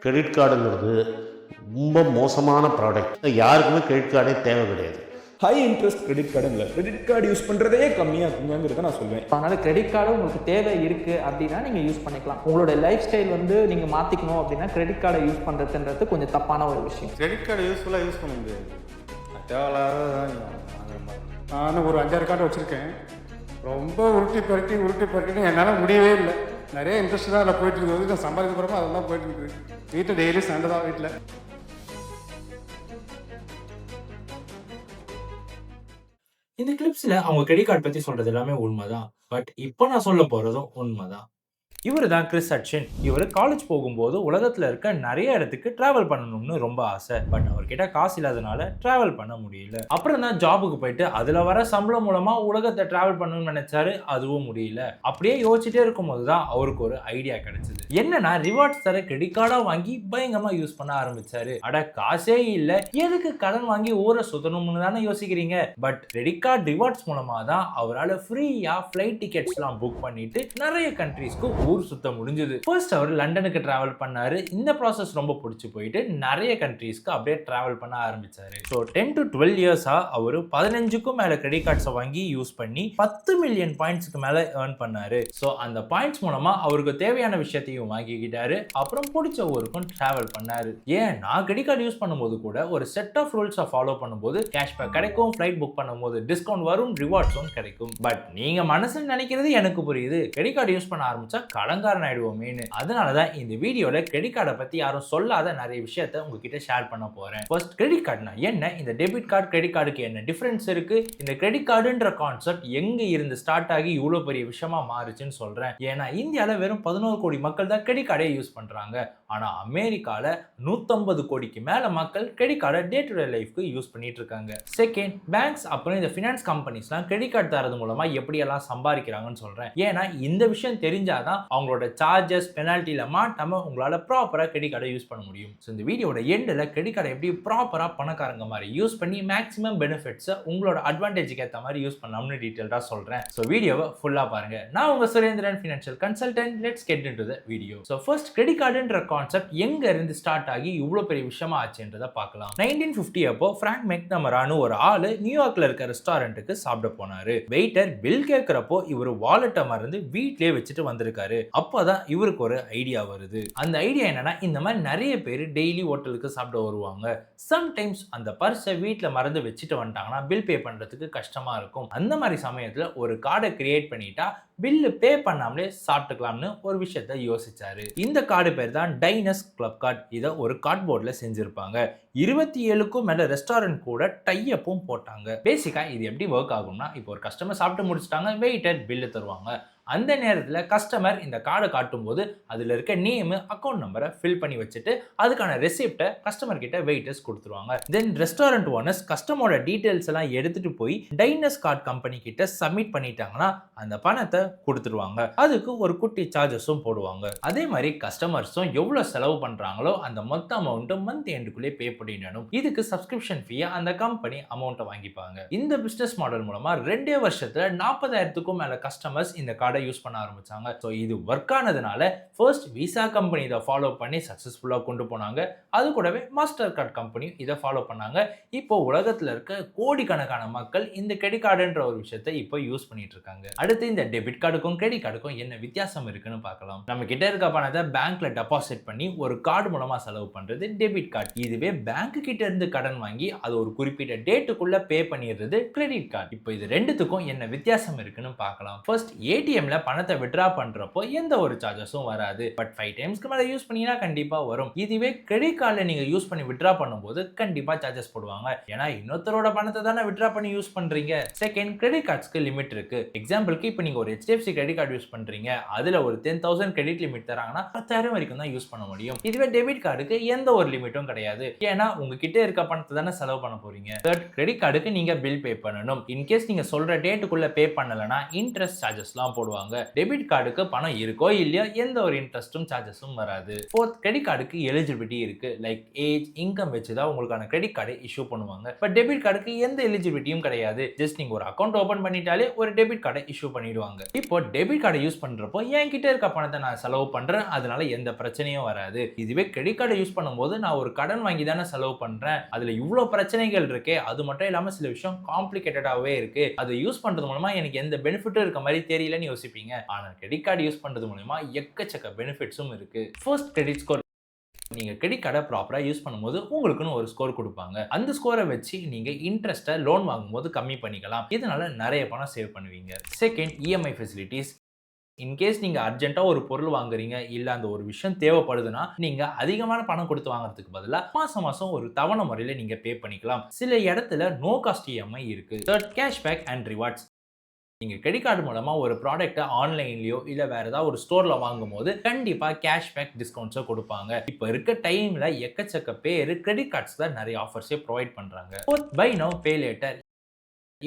Credit கார்டுங்கிறது ரொம்ப மோசமான product. யாருக்குமே கிரெடிட் கார்டே தேவை கிடையாது. ஹை இன்ட்ரெஸ்ட் கிரெடிட் கார்டுங்கள கிரெடிட் கார்டு யூஸ் பண்ணுறதே கம்மியாகுங்கிறத நான் சொல்வேன். அதனால் கிரெடிட் கார்டு உங்களுக்கு தேவை இருக்குது அப்படின்னா நீங்கள் யூஸ் பண்ணிக்கலாம். உங்களோட லைஃப் ஸ்டைல் வந்து நீங்கள் மாற்றிக்கணும் அப்படின்னா கிரெடிட் கார்டை யூஸ் பண்ணுறதுன்றது கொஞ்சம் தப்பான ஒரு விஷயம். கிரெடிட் கார்டு யூஸ்ஃபுல்லாக யூஸ் பண்ண முடியாது. தேவையில்லாத நான் ஒரு 5-6 கார்டு வச்சுருக்கேன். ரொம்ப உருட்டி பரட்டி என்னால் முடியவே இல்லை. நிறைய இன்ட்ரெஸ்ட் தான் அதில் போயிட்டு இருக்குது. நான் சம்பாதிக்க போகிறப்போ அதெல்லாம் போயிட்டு இருக்குது. வீட்டில் டெய்லி சண்டை தான் வீட்டில். இந்த கிளிப்ஸ்ல அவங்க கிரெடிட் கார்டு பத்தி சொல்றது எல்லாமே உண்மைதான். பட் இப்போ நான் சொல்ல போறதும் உண்மைதான். இவர் தான் கிறிஸ் ஹட்சன். இவர் காலேஜ் போகும்போது உலகத்தில் இருக்க நிறைய இடத்துக்கு டிராவல் பண்ணணும்னு ரொம்ப ஆசை. பட் அவர்கிட்ட காசு இல்லாதனால டிராவல் பண்ண முடியல. அப்புறம் தான் ஜாபுக்கு போயிட்டு அதில் வர சம்பளம் மூலமா உலகத்தை டிராவல் பண்ணணும்னு நினைச்சாரு. அதுவும் முடியல. அப்படியே யோசிச்சுட்டே இருக்கும்போது தான் அவருக்கு ஒரு ஐடியா கிடைச்சது. என்னன்னா ரிவார்ட்ஸ் தர கிரெடிட் கார்டா வாங்கி பயங்கரமா யூஸ் பண்ண ஆரம்பிச்சாரு. அட காசே இல்ல, எதுக்கு கடன் வாங்கி ஊரை சுத்தணும்னு தானே யோசிக்கிறீங்க. பட் கிரெடிட் கார்டு ரிவார்ட்ஸ் மூலமா தான் அவரால் ஃப்ரீயா ஃபிளைட் டிக்கெட்ஸ் எல்லாம் புக் பண்ணிட்டு நிறைய கண்ட்ரீஸ்க்கு ஊர் சுத்த முடிஞ்சது. ஃபர்ஸ்ட் அவர் லண்டனுக்கு டிராவல் பண்ணாரு. இந்த ப்ராசஸ் ரொம்ப பிடிச்சி போயிட்டு நிறைய கண்ட்ரீஸ்க்கு அப்படியே டிராவல் பண்ண ஆரம்பிச்சாரு. ஸோ 10 to 12 இயர்ஸா அவர் 15க்கும் மேல கிரெடிட் கார்ட்ஸை வாங்கி யூஸ் பண்ணி 10 மில்லியன் பாயிண்ட்ஸ்க்கு மேல ஏர்ன் பண்ணாரு. ஸோ அந்த பாயிண்ட்ஸ் மூலமா அவருக்கு தேவையான விஷயத்தையும் வாங்கிக்கிட்டாரு. அப்புறம் பிடிச்ச ஊருக்கும் டிராவல் பண்ணாரு. ஏன் நான் கிரெடிட் கார்டு யூஸ் பண்ணும்போது கூட ஒரு செட் ஆஃப் ரூல்ஸை ஃபாலோ பண்ணும்போது கேஷ்பேக் கிடைக்கும், ஃபிளைட் புக் பண்ணும்போது டிஸ்கவுண்ட் வரும், ரிவார்ட்ஸும் கிடைக்கும். பட் நீங்க மனசுல நினைக்கிறது எனக்கு புரியுது. கிரெடிட் கார்டு யூஸ் பண்ண ஆரம்பிச்சா கடன்காரன் ஆயிடுவோமேனு. அதனாலதான் இந்த வீடியோல கிரெடிட் கார்டை பத்தி யாரும் சொல்லாத நிறைய விஷயத்தை உங்ககிட்ட ஷேர் பண்ண போறேன். ஃபர்ஸ்ட், கிரெடிட் கார்டுனா என்ன, இந்த டெபிட் கார்டு கிரெடிட் கார்டுக்கு என்ன டிஃபரன்ஸ் இருக்கு, இந்த கிரெடிட் கார்டுன்ற கான்செப்ட் எங்க இருந்து ஸ்டார்ட் ஆகி இவ்வளவு பெரிய விஷயமா மாறுச்சுன்னு சொல்றேன். ஏன்னா இந்தியால வெறும் 11 கோடி மக்கள் தான் கிரெடிட் கார்டை யூஸ் பண்றாங்க. ஆனா அமெரிக்கால 150 கோடிக்கு மேல மக்கள் கிரெடிட் கார்டை டே டு டே லைஃப்க்கு யூஸ் பண்ணிட்டு இருக்காங்க. செகண்ட், பேங்க்ஸ் அப்புறம் இந்த ஃபினான்ஸ் கம்பெனிஸ்லாம் கிரெடிட் கார்டு தரது மூலமா எப்படி எல்லாம் சம்பாதிக்கிறாங்கன்னு சொல்றேன். ஏன்னா இந்த விஷயம் தெரிஞ்சாதான் அவங்களோட சார்ஜஸ் பெனால்ட்டில மாட்டாம உங்களால ப்ராப்பரா கிரெடிட் கார்டை யூஸ் பண்ண முடியும். ஸோ இந்த வீடியோட எண்டில் கிரெடிட் கார்டை எப்படி ப்ராப்பரா பணக்காரங்க மாதிரி யூஸ் பண்ணி மேக்ஸிமம் பெனிஃபிட்ஸை உங்களோட அட்வான்டேஜுக்கு ஏற்ற மாதிரி யூஸ் பண்ணலாம்னு டீட்டெயிலாக சொல்றேன். ஸோ வீடியோவை ஃபுல்லா பாருங்க. நான் உங்க Surendran financial consultant. Let's get into the video. So first, credit கார்டுன்ற கான்செப்ட் எங்க இருந்து ஸ்டார்ட் ஆகி இவ்வளவு பெரிய விஷயமா ஆச்சுன்றதை பார்க்கலாம். 1950 அப்போ பிராங்க் மெக்னமரானு ஒரு ஆளு நியூயார்க்ல இருக்க ரெஸ்டாரண்ட்டுக்கு சாப்பிட போனாரு. வெயிட்டர் பில் கேட்கிறப்போ இவர் வாலெட்டை மறந்து வீட்லயே வச்சுட்டு வந்திருக்காரு. அப்போதான் இவருக்கு ஒரு ஐடியா வருது. அந்த ஐடியா என்னன்னா, இந்த மாதிரி நிறைய பேர் டெய்லி ஹோட்டலுக்கு சாப்பிட வருவாங்க. சம்டைம்ஸ் அந்த பர்ஸை வீட்டில் மறந்து வச்சுட்டு வந்துட்டாங்கன்னா பில் பே பண்றதுக்கு கஷ்டமா இருக்கும். அந்த மாதிரி சமயத்துல ஒரு கார்டை கிரியேட் பண்ணிட்டா பில்லு பே பண்ணாமலே சாப்பிட்டுக்கலாம்னு ஒரு விஷயத்த யோசிச்சாரு. இந்த கார்டு பேர் தான் டைனஸ் கிளப் கார்டு. இதை ஒரு கார்ட்போர்ட்ல செஞ்சிருப்பாங்க. 27க்கும் மேல ரெஸ்டாரண்ட் கூட டைஅப்பும் போட்டாங்க. பேசிக்கா இது எப்படி ஒர்க் ஆகும்னா, இப்போ ஒரு கஸ்டமர் சாப்பிட்டு முடிச்சிட்டாங்க, வெயிட்டர் பில்லு தருவாங்க. அந்த நேரத்தில் கஸ்டமர் இந்த கார்டை காட்டும் போது அதில் இருக்க நேம், அக்கௌண்ட் நம்பரை ஃபில் பண்ணி வச்சுட்டு அதுக்கான ரெசிப்டை கஸ்டமர் கிட்ட வெயிட்டர்ஸ் கொடுத்துருவாங்க. தென் ரெஸ்டாரண்ட் ஓனர்ஸ் கஸ்டமரோட டீடைல்ஸ் எல்லாம் எடுத்துட்டு போய் டைனஸ் கார்டு கம்பெனி கிட்ட சப்மிட் பண்ணிட்டாங்கன்னா அந்த பணத்தை கொடுத்துருவாங்க. அதுக்கு ஒரு குட்டி சார்ஜஸும் போடுவாங்க. அதே மாதிரி கஸ்டமர்ஸும் எவ்வளவு செலவு பண்றாங்களோ அந்த மொத்த அமௌண்ட் மந்த் எண்டுக்குள்ளே பே பண்ணிடணும். இதுக்கு சப்ஸ்கிரிப்ஷன் ஃபீ அந்த கம்பெனி அமௌண்ட்டை வாங்கிப்பாங்க. இந்த பிசினஸ் மாடல் மூலமா 2 வருஷத்துல 40,000க்கும் மேல கஸ்டமர்ஸ் இந்த கார்டை யூஸ் பண்ண ஆரம்பிச்சாங்க. ஸோ இது ஒர்க் ஆனதுனால ஃபர்ஸ்ட் விசா கம்பெனி இதை ஃபாலோ பண்ணி சக்சஸ்ஃபுல்லாக கொண்டு போனாங்க. அது கூடவே மாஸ்டர் கார்டு கம்பெனி இதை ஃபாலோ பண்ணாங்க. இப்போ உலகத்தில் இருக்க கோடிக்கணக்கான மக்கள் இந்த கிரெடிட் கார்டுன்ற ஒரு விஷயத்தை இப்போ யூஸ் பண்ணிட்டு இருக்காங்க. அடுத்து இந்த டெபிட் கார்டுக்கும் கிரெடிட் கார்டுக்கும் என்ன வித்தியாசம் இருக்குன்னு பார்க்கலாம். நம்ம கிட்ட இருக்க பணத்தை பேங்க்ல டெபாசிட் பண்ணி ஒரு கார்டு மூலமா செலவு பண்றது டெபிட் கார்டு. இதுவே பேங்க் கிட்ட இருந்து கடன் வாங்கி அது ஒரு குறிப்பிட்ட டேட்டுக்குள்ள பே பண்ணிடுறது கிரெடிட் கார்டு. இப்போ இது ரெண்டுத்துக்கும் என்ன வித்தியாசம் இருக்குன்னு பார்க்கலாம். ஃபர்ஸ்ட், ஏடிஎம் பணத்தை வித்ட்ரா பண்றப்போ எந்த ஒரு சார்ஜஸும் வராது. பட் 5 டைம்ஸ்க்கு மேல யூஸ் பண்ணீங்கன்னா கண்டிப்பா வரும். இதுவே கிரெடிட் கார்டுல நீங்க யூஸ் பண்ணி வித்ட்ரா பண்ணும்போது கண்டிப்பா சார்ஜஸ் போடுவாங்க. ஏன்னா இன்னொருத்தரோட பணத்தை தானே வித்ட்ரா பண்ணி யூஸ் பண்றீங்க. செகண்ட், கிரெடிட் கார்ட்ஸ்க்கு லிமிட் இருக்கு. எக்ஸாம்பிளுக்கு இப்போ நீங்க ஒரு HDFC கிரெடிட் கார்டு யூஸ் பண்றீங்க, அதுல ஒரு 10,000 கிரெடிட் லிமிட் தராங்கன்னா 10,000 வரைக்கும் தான் யூஸ் பண்ண முடியும். இதுவே டெபிட் கார்டுக்கு எந்த ஒரு லிமிட்டும் கிடையாது. ஏன்னா உங்ககிட்ட இருக்க பணத்தை தானே செலவு பண்ண போறீங்க. தேர்ட், கிரெடிட் கார்டுக்கு நீங்க பில் பே பண்ணணும். இன்கேஸ் நீங்க சொல்ற டேட்டுக்குள்ள பே பண்ணலனா இன்ட்ரெஸ்ட் சார்ஜஸ்லாம் போடுவாங்க. டெபிட் கார்டுக்கு பணம் இருக்கோ இல்லையோ எந்த ஒரு இன்ட்ரெஸ்டும் சார்ஜஸும் வராது. ஃபோர்த், கிரெடிட் கார்டுக்கு எலிஜிபிலிட்டி இருக்கு. லைக் ஏஜ், இன்கம் வச்சு தான் உங்களுக்கான கிரெடிட் கார்டை இஷ்யூ பண்ணுவாங்க. பட் டெபிட் கார்டுக்கு எந்த எலிஜிபிலிட்டியும் கிடையாது. ஜஸ்ட் நீங்க ஒரு அக்கௌண்ட் ஓபன் பண்ணிட்டாலே ஒரு டெபிட் கார்டை இஷ்யூ பண்ணிடுவாங்க. இப்போ டெபிட் கார்டை யூஸ் பண்றப்போ என்கிட்ட இருக்க பணத்தை நான் செலவு பண்றேன், அதனால எந்த பிரச்சனையும் வராது. இதுவே கிரெடிட் கார்டை யூஸ் பண்ணும்போது நான் ஒரு கடன் வாங்கி தானே செலவு பண்றேன், அதுல இவ்வளோ பிரச்சனைகள் இருக்கே, அது மட்டும் இல்லாம சில விஷயம் காம்ப்ளிகேட்டடாகவே இருக்கு, அதை யூஸ் பண்றது மூலமா எனக்கு எந்த பெனிஃபிட்டும் இருக்க மாதிரி தெரியலன்னு யோசிப்பீங்க. ஆனா கிரெடிட் கார்டு யூஸ் பண்றது மூலமா எக்கச்சக்க பெனிஃபிட்ஸும் இருக்கு. First credit score. நீங்க கிரெடிட் கார்டை ப்ராப்பரா யூஸ் பண்ணும்போது உங்களுக்குன்னு ஒரு ஸ்கோர் கொடுப்பாங்க. அந்த ஸ்கோரை வச்சு நீங்க இன்ட்ரெஸ்ட்டை லோன் வாங்கும்போது கம்மி பண்ணிக்கலாம். இதனால நிறைய பணம் சேவ் பண்ணுவீங்க. Second, EMI facilities. இன்கேஸ் நீங்க அர்ஜென்ட்டா ஒரு பொருள் வாங்குறீங்க, இல்ல அந்த ஒரு விஷயம் தேவைப்படுதுன்னா நீங்க அதிகமான பணம் கொடுத்து வாங்குறதுக்கு பதிலா மாசம் மாசம் ஒரு தவணை முறையில நீங்க பே பண்ணிக்கலாம். சில இடத்துல நோ காஸ்ட் இஎம்ஐ இருக்கு. Third, cashback and rewards. நீங்க கிரெடிட் கார்டு மூலமா ஒரு ப்ராடக்ட்டை ஆன்லைன்லயோ இல்ல வேற ஏதாவது ஒரு ஸ்டோர்ல வாங்கும்போது கண்டிப்பா கேஷ்பேக் டிஸ்கவுண்ட்ஸை கொடுப்பாங்க. இப்போ இருக்க டைம்ல எக்கச்சக்க பேர் கிரெடிட் கார்ட்ஸ்ல நிறைய ஆஃபர்ஸே ப்ரொவைட் பண்றாங்க. Fourth, buy now pay later.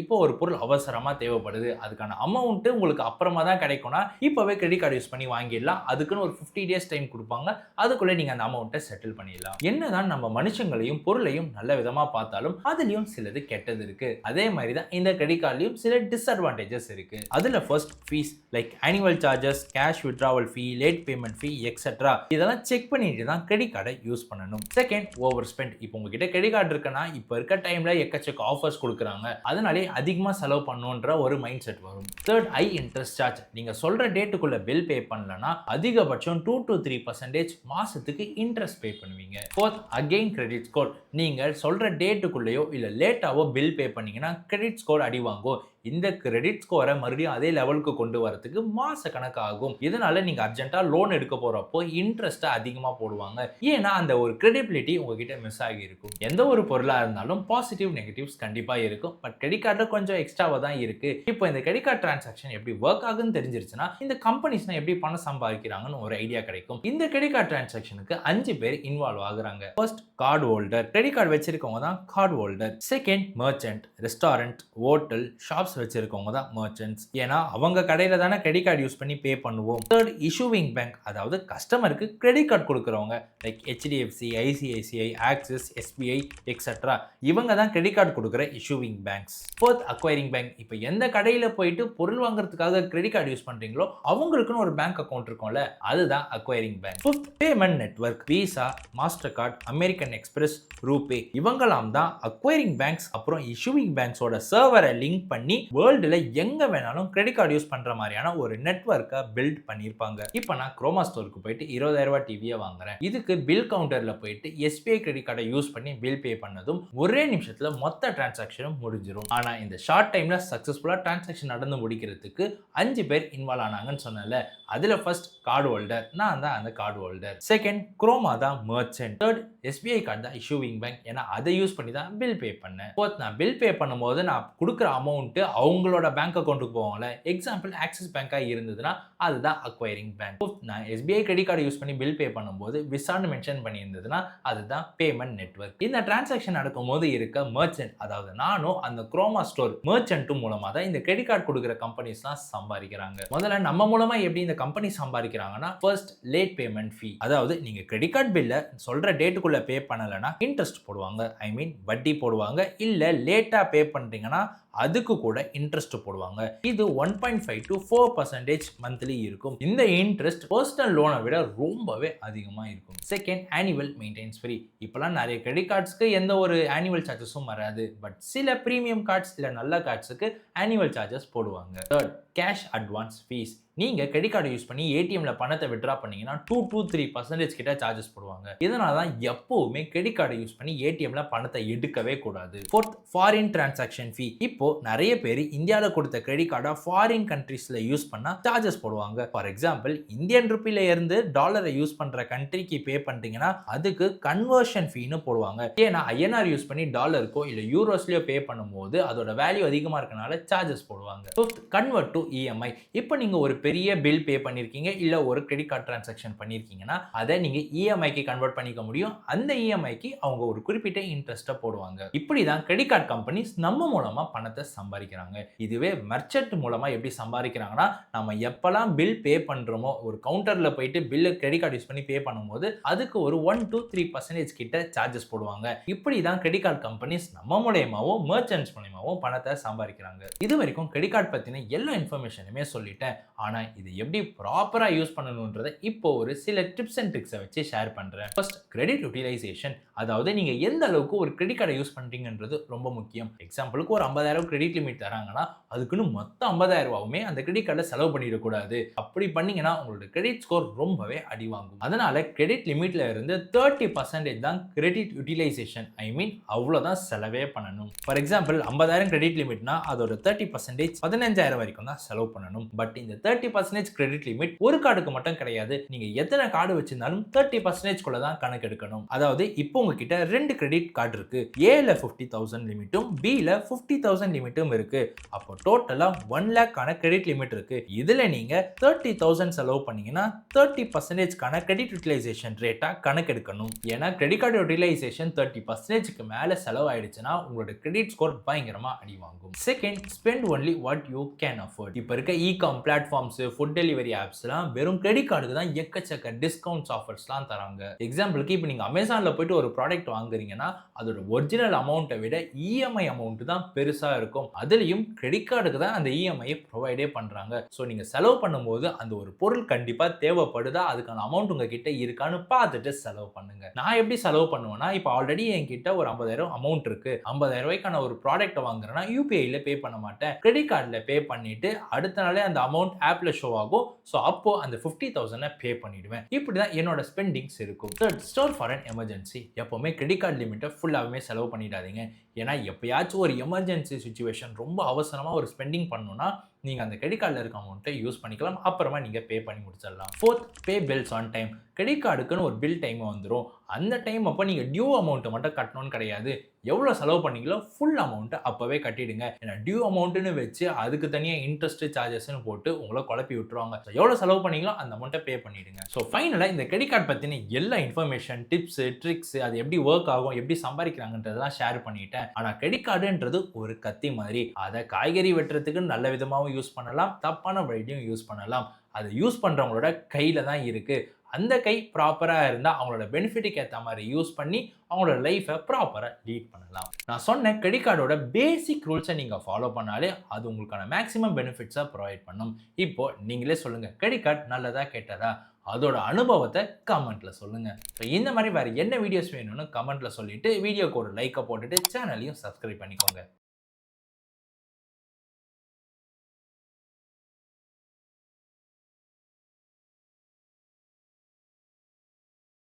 இப்போ ஒரு பொருள் அவசரமா தேவைப்படுது, அதுக்கான அமௌண்ட் உங்களுக்கு அப்புறமா தான் கிடைக்கும்னா இப்பவே கிரெடிட் கார்டு யூஸ் பண்ணி வாங்கிடலாம். அதுக்குன்னு ஒரு 50 டேஸ் டைம் கொடுப்பாங்க, அதுக்குள்ள நீங்க அந்த அமௌண்ட்டை செட்டில் பண்ணிடலாம். என்னதான் நம்ம மனுஷங்களையும் பொருளையும் நல்ல விதமா பார்த்தாலும் அதுலயும் சிலது கெட்டது இருக்கு. அதே மாதிரி தான் இந்த கிரெடிட் கார்டுலயும் சில டிஸ்அட்வான்டேஜஸ் இருக்கு. அதுல first, fees like annual charges, cash withdrawal fee, late payment fee etcetera இதெல்லாம் செக் பண்ணிட்டு தான் கிரெடிட் கார்டை யூஸ் பண்ணணும். Second, over spend. இப்போ உங்ககிட்ட கிரெடிட் கார்டு இருக்குன்னா இப்போ இருக்க டைம்ல எக்கச்சக்க ஆஃபர்ஸ் கொடுக்குறாங்க, அதனால அதிகமாக செலவு பண்ணுன்ற ஒரு மைண்ட் செட் வரும். Third, high interest charge. நீங்க சொல்ற டேட்டுக்குள்ள பில் பே பண்ணலனா அதிகபட்சம் 2 to 3% மாசத்துக்கு இன்ட்ரெஸ்ட் பே பண்ணுவீங்க. Fourth, again credit score. நீங்க சொல்ற டேட்டுக்குள்ளேயோ இல்ல லேட்டாவோ பில் பே பண்ணீங்கன்னா கிரெடிட் ஸ்கோர் அடி வாங்கும். இந்த கிரெடிட் ஸ்கோரை மறுபடியும் அதே லெவலுக்கு கொண்டு வரதுக்கு மாச கணக்கு ஆகும். இதனால நீங்க அர்ஜென்ட்டா லோன் எடுக்க போறப்போ இன்ட்ரெஸ்ட் அதிகமா போடுவாங்க. ஏன்னா அந்த ஒரு கிரெடிபிலிட்டி உங்ககிட்ட மிஸ் ஆகி இருக்கும். எந்த ஒரு பொருளா இருந்தாலும் பாசிட்டிவ் நெகட்டிவ்ஸ் கண்டிப்பா இருக்கும். பட் கிரெடிட் கார்டுல கொஞ்சம் எக்ஸ்ட்ராவா தான் இருக்கு. இப்போ இந்த கிரெடிட் கார்டு டிரான்சாக்ஷன் எப்படி ஒர்க் ஆகுன்னு தெரிஞ்சிருச்சுன்னா இந்த கம்பெனிஸ்னா எப்படி பணம் சம்பாதிக்கிறாங்கன்னு ஒரு ஐடியா கிடைக்கும். இந்த கிரெடிட் கார்டு டிரான்சாக்ஷனுக்கு 5 பேர் இன்வால்வ் ஆகுறாங்க. First, card holder. Credit card வச்சிருக்கவங்க தான் card holder. Second, merchant. Restaurant, hotel, shops வச்சிருக்கவங்க தான் மர்ச்சன்ட்ஸ். ஏன்னா அவங்க கடையில தானே கிரெடிட் கார்டு யூஸ் பண்ணி பே பண்ணுவோம். Third, issuing bank. அதாவது கஸ்டமருக்கு கிரெடிட் கார்டு கொடுக்குறவங்க like HDFC, ICICI, axis, SBI etcetera இவங்க தான் கிரெடிட் கார்டு கொடுக்குற issuing banks. Fourth, acquiring bank. இப்போ எந்த கடையில போயிட்டு பொருள் வாங்குறதுக்காக கிரெடிட் கார்டு யூஸ் பண்றீங்களோ அவங்களுக்குன்னு ஒரு பேங்க் அக்கௌண்ட் இருக்கும்ல, அதுதான் acquiring bank. Fifth, payment network. Visa, master card, American express, RuPay இவங்கெல்லாம் தான் அக்வைரிங் பேங்க்ஸ். அப்புறம் இஷ்யூவிங் பேங்க்ஸோட சர்வரை லிங்க் பண்ணி வேர்ல்டுல எங்க வேணாலும் கிரெடிட் கார்டு யூஸ் பண்ற மாதிரியான ஒரு நெட்வொர்க்கை பில்ட் பண்ணிருப்பாங்க. இப்போ நான் குரோமா ஸ்டோருக்கு போயிட்டு 20,000 ரூபாய் டிவியை வாங்குறேன். இதுக்கு பில் கவுண்டர்ல போயிட்டு SBI கிரெடிட் கார்டை யூஸ் பண்ணி பில் பே பண்ணதும் ஒரே நிமிஷத்துல மொத்த டிரான்சாக்ஷனும் முடிஞ்சிடும். ஆனா இந்த ஷார்ட் டைம்ல சக்சஸ்ஃபுல்லா டிரான்சாக்ஷன் நடந்து முடிக்கிறதுக்கு 5 பேர் இன்வால்வ் ஆனாங்கன்னு சொன்னல. அதுல ஃபர்ஸ்ட், கார்டு ஹோல்டர். நான் தான் அந்த கார்டு ஹோல்டர். செகண்ட், குரோமா தான் மர்ச்சன்ட். தேர்ட், SBI கார்டு தான் இஷ்யூவிங் பேங்க். ஏன்னா அதை யூஸ் பண்ணி தான் பில் பே பண்ணேன். ஃபோர்த், நான் பில் பே பண்ணும்போது நான் கொடுக்குற அமௌண்ட் அவங்களோட பேங்க் அக்கௌண்ட்டுக்கு போவாங்கல்ல, எக்ஸாம்பிள் ஆக்சிஸ் பேங்காக இருந்ததுன்னா அதுதான் அக்வைரிங் பேங்க். நான் SBI கிரெடிட் கார்டு யூஸ் பண்ணி பில் பே பண்ணும்போது விசான்னு மென்ஷன் பண்ணியிருந்ததுன்னா அதுதான் பேமெண்ட் நெட்வொர்க். இந்த டிரான்சாக்ஷன் நடக்கும்போது இருக்க மர்ச்சன்ட், அதாவது நானும் அந்த குரோமா ஸ்டோர் மர்ச்சன்ட்டும் மூலமா தான் இந்த கிரெடிட் கார்டு கொடுக்குற கம்பெனிஸ்லாம் சம்பாதிக்கிறாங்க. முதல்ல நம்ம மூலமா எப்படி இந்த கம்பெனி சம்பாதிக்கிறாங்கன்னா, ஃபர்ஸ்ட், லேட் பேமெண்ட் ஃபீ. அதாவது நீங்க கிரெடிட் கார்டு பில்ல சொல்ற டேட்டுக்குள்ள பே பண்ணலன்னா இன்ட்ரெஸ்ட் போடுவாங்க, ஐ மீன் வட்டி போடுவாங்க. இல்ல லேட்டா பே பண்றீங்கன்னா அதுக்கு கூட இன்ட்ரெஸ்ட் போடுவாங்க. இது 1.5 to 4% மந்த்லி இருக்கும். இந்த இன்ட்ரெஸ்ட் பர்சனல் லோனை விட ரொம்பவே அதிகமா இருக்கும். Second, annual maintenance free. இப்போலாம் நிறைய கிரெடிட் கார்ட்ஸ்க்கு எந்த ஒரு ஆனுவல் சார்ஜஸும் வராது. பட் சில பிரீமியம் கார்ட்ஸ் இல்ல நல்ல கார்ட்ஸுக்கு ஆனுவல் சார்ஜஸ் போடுவாங்க. Third, cash advance fees. நீங்க கிரெடிட் கார்டு யூஸ் பண்ணி ஏடிஎம்ல பணத்தை வித்ட்ரா பண்ணீங்கன்னா 2 to 3% கிட்ட சார்ஜஸ் போடுவாங்க. இதனால தான் எப்பவுமே கிரெடிட் கார்டு யூஸ் பண்ணி ஏடிஎம்ல பணத்தை எடுக்கவே கூடாது. ஃபோர்த், ஃபாரின் டிரான்சாக்ஷன் ஃபீ. இப்போ நிறைய பேர் இந்தியாவில கொடுத்த கிரெடிட் கார்டை ஃபாரின் கண்ட்ரீஸ்ல யூஸ் பண்ணா சார்ஜஸ் போடுவாங்க. ஃபார் எக்ஸாம்பிள், இந்தியன் ருப்பில இருந்து டாலரை யூஸ் பண்ற கண்ட்ரிக்கு பே பண்றீங்கன்னா அதுக்கு கன்வர்ஷன் ஃபீன்னு போடுவாங்க. ஏன்னா INR யூஸ் பண்ணி டாலருக்கோ இல்ல யூரோஸ்லயோ பே பண்ணும்போது அதோட வேல்யூ அதிகமா இருக்கனால சார்ஜஸ் போடுவாங்க. Fifth, convert to EMI. இப்போ நீங்க ஒரு பெரிய பில் பே பண்ணியிருக்கீங்க இல்லை ஒரு கிரெடிட் கார்டு டிரான்சாக்ஷன் பண்ணியிருக்கீங்கன்னா அதை நீங்கள் இஎம்ஐக்கு கன்வெர்ட் பண்ணிக்க முடியும். அந்த இஎம்ஐக்கு அவங்க ஒரு குறிப்பிட்ட இன்ட்ரெஸ்ட்டை போடுவாங்க. இப்படி தான் கிரெடிட் கார்டு கம்பெனிஸ் நம்ம மூலமாக பணத்தை சம்பாதிக்கிறாங்க. இதுவே மெர்ச்சன்ட் மூலமாக எப்படி சம்பாதிக்கிறாங்கன்னா, நம்ம எப்போல்லாம் பில் பே பண்ணுறோமோ ஒரு கவுண்டரில் போயிட்டு பில்லு கிரெடிட் கார்டு யூஸ் பண்ணி பே பண்ணும்போது அதுக்கு ஒரு 1 to 3% கிட்ட சார்ஜஸ் போடுவாங்க. இப்படி தான் கிரெடிட் கார்டு கம்பெனிஸ் நம்ம மூலமாகவும் மெர்ச்சன்ட்ஸ் மூலமாகவும் பணத்தை சம்பாதிக்கிறாங்க. இது வரைக்கும் கிரெடிட் கார்டு பற்றின எல்லா இன்ஃபர்மேஷனுமே சொல்லிட்டேன். ஆனால் இது எப்படி ப்ராப்பராக யூஸ் பண்ணணுன்றதை இப்போ ஒரு சில டிப்ஸ் அண்ட் ட்ரிக்ஸை வச்சு ஷேர் பண்ணுறேன். First, credit utilisation. அதாவது நீங்கள் எந்த அளவுக்கு ஒரு கிரெடிட் கார்டை யூஸ் பண்ணுறீங்கன்றது ரொம்ப முக்கியம். எக்ஸாம்பிளுக்கு ஒரு 50,000 கிரெடிட் லிமிட் தராங்கன்னா அதுக்குன்னு மொத்தம் 50,000 அந்த கிரெடிட் கார்டை செலவு பண்ணிடக்கூடாது. அப்படி பண்ணீங்கன்னா உங்களோட கிரெடிட் ஸ்கோர் ரொம்பவே அடி வாங்கும். அதனால கிரெடிட் லிமிட்ல இருந்து 30% தான் கிரெடிட் யூட்டிலைசேஷன். ஐ மீன் அவ்வளோதான் செலவே பண்ணணும். ஃபார் எக்ஸாம்பிள் 50,000 கிரெடிட் லிமிட்னா அதோட 30% 15,000 வரைக்கும் தான் செலவு பண்ணணும். பட் இந்த 30% கிரெடிட் லிமிட் ஒரு கார்டுக்கு மட்டும் கிடையாது. நீங்க எத்தனை கார்டு வச்சிருந்தாலும் 30% குள்ள தான் கணக்கு எடுக்கணும். அதாவது இப்போ உங்ககிட்ட 2 கிரெடிட் கார்டு இருக்கு. ஏல 50,000 லிமிட்டும் பில 50,000 லிமிட்டும் இருக்கு. அப்போ டோட்டலா 1 lakh ஆன கிரெடிட் லிமிட் இருக்கு. இதுல நீங்க 30,000 செலவு பண்ணீங்கன்னா 30% கான கிரெடிட் யூட்டிலைசேஷன் ரேட்டா கணக்கு எடுக்கணும். ஏன்னா கிரெடிட் கார்டு யூட்டிலைசேஷன் 30%க்கு மேல செலவு ஆயிடுச்சுன்னா உங்களோட கிரெடிட் ஸ்கோர் பயங்கரமா அடி வாங்கும். Second, spend only what you can afford. இப்போ இருக்க இ-காம் பிளாட்ஃபார்ம்ஸ், ஃபுட் டெலிவரி ஆப்ஸ்லாம் வெறும் கிரெடிட் கார்டுக்கு தான் எக்கச்சக்க டிஸ்கவுண்ட்ஸ் ஆஃபர்ஸ்லாம் தராங்க. எக்ஸாம்பிளுக்கு இப்போ நீங்க அமேசான்ல போயிட்டு ஒரு ப்ராடக்ட் வாங்குறீங்கன்னா அதோட ஒரிஜினல் அமௌண்ட்டை விட இஎம்ஐ அமௌண்ட் தான் பெருசா இருக்கும். அதுலயும் கிரெடிட் கார்டுக்கு தான் அந்த இஎம்ஐ ப்ரொவைடே பண்றாங்க. ஸோ நீங்க செலவு பண்ணும்போது அந்த ஒரு பொருள் கண்டிப்பா தேவைப்படுதா, அதுக்கான அமௌண்ட் உங்ககிட்ட இருக்கான்னு பார்த்துட்டு செலவு பண்ணுங்க. நான் எப்படி செலவு பண்ணுவேன்னா, இப்போ ஆல்ரெடி என்கிட்ட ஒரு 50,000 அமௌண்ட் இருக்கு. 50,000 ரூபாய்க்கான ஒரு ப்ராடக்ட் வாங்குறேன்னா யூபிஐல பே பண்ண மாட்டேன். கிரெடிட் கார்டில் பே பண்ணிட்டு அடுத்த நாளே அந்த அமௌண்ட் ஆப்ல ஷோ ஆகும். ஸோ அப்போ அந்த 50,000 பே பண்ணிடுவேன். இப்படி தான் என்னோட ஸ்பெண்டிங்ஸ் இருக்கும். Third, store for an emergency. எப்பவுமே கிரெடிட் கார்டு லிமிட்டை ஃபுல்லாகவே செலவு பண்ணிடாதீங்க. ஏன்னா எப்பயாச்சும் ஒரு எமர்ஜென்சி சுச்சுவேஷன் ரொம்ப அவசரமாக ஒரு ஸ்பெண்டிங் பண்ணணும்னா நீங்கள் அந்த கிரெடிட் கார்டில் இருக்க அமௌண்ட்டை யூஸ் பண்ணிக்கலாம். அப்புறமா நீங்கள் பே பண்ணி முடிச்சிடலாம். Fourth, pay bills on time. Credit கார்டுக்குன்னு ஒரு பில் டைம் வந்துடும். அந்த டைம் அப்போ நீங்கள் டியூ அமௌண்ட்டை மட்டும் கட்டணும்னு கிடையாது. எவ்வளோ செலவு பண்ணீங்களோ ஃபுல் அமௌண்ட்டை அப்போவே கட்டிடுங்க. ஏன்னா டியூ அமௌண்ட்டுன்னு வச்சு அதுக்கு தனியாக இன்ட்ரெஸ்ட் சார்ஜஸ்ன்னு போட்டு உங்களை குழப்பி விட்டுருவாங்க. ஸோ எவ்வளோ செலவு பண்ணீங்களோ அந்த அமௌண்ட்டை பே பண்ணிடுங்க. ஸோ ஃபைனலாக இந்த கிரெடிட் கார்டு பற்றின எல்லா இன்ஃபர்மேஷன், டிப்ஸ், ட்ரிக்ஸ், அது எப்படி ஒர்க் ஆகும், எப்படி சம்பாதிக்கிறாங்கன்றதெல்லாம் ஷேர் பண்ணிட்டேன். ஆனால் கிரெடிட் கார்டுன்றது ஒரு கத்தி மாதிரி. அதை காய்கறி வெட்டுறதுக்கு நல்ல விதமாகவும் யூஸ் பண்ணலாம், தப்பான வழியும் யூஸ் பண்ணலாம். அதை யூஸ் பண்ணுறவங்களோட கையில் தான் இருக்குது. அந்த கை ப்ராப்பராக இருந்தால் அவங்களோட பெனிஃபிட்டுக்கு ஏற்ற மாதிரி யூஸ் பண்ணி அவங்களோட லைஃப்பை ப்ராப்பராக லீட் பண்ணலாம். நான் சொன்ன கிரெடிட் கார்டோட பேசிக் ரூல்ஸை நீங்கள் ஃபாலோ பண்ணாலே அது உங்களுக்கான மேக்ஸிமம் பெனிஃபிட்ஸை ப்ரொவைட் பண்ணும். இப்போ நீங்களே சொல்லுங்கள், கிரெடிட் கார்டு நல்லதா கெட்டதா? அதோட அனுபவத்தை கமெண்ட்ல சொல்லுங்க. ஸோ இந்த மாதிரி வேறு என்ன வீடியோஸ் வேணும்னு கமெண்ட்ல சொல்லிட்டு வீடியோக்கு ஒரு லைக்கை போட்டுட்டு சேனலையும் சப்ஸ்கிரைப் பண்ணிக்கோங்க.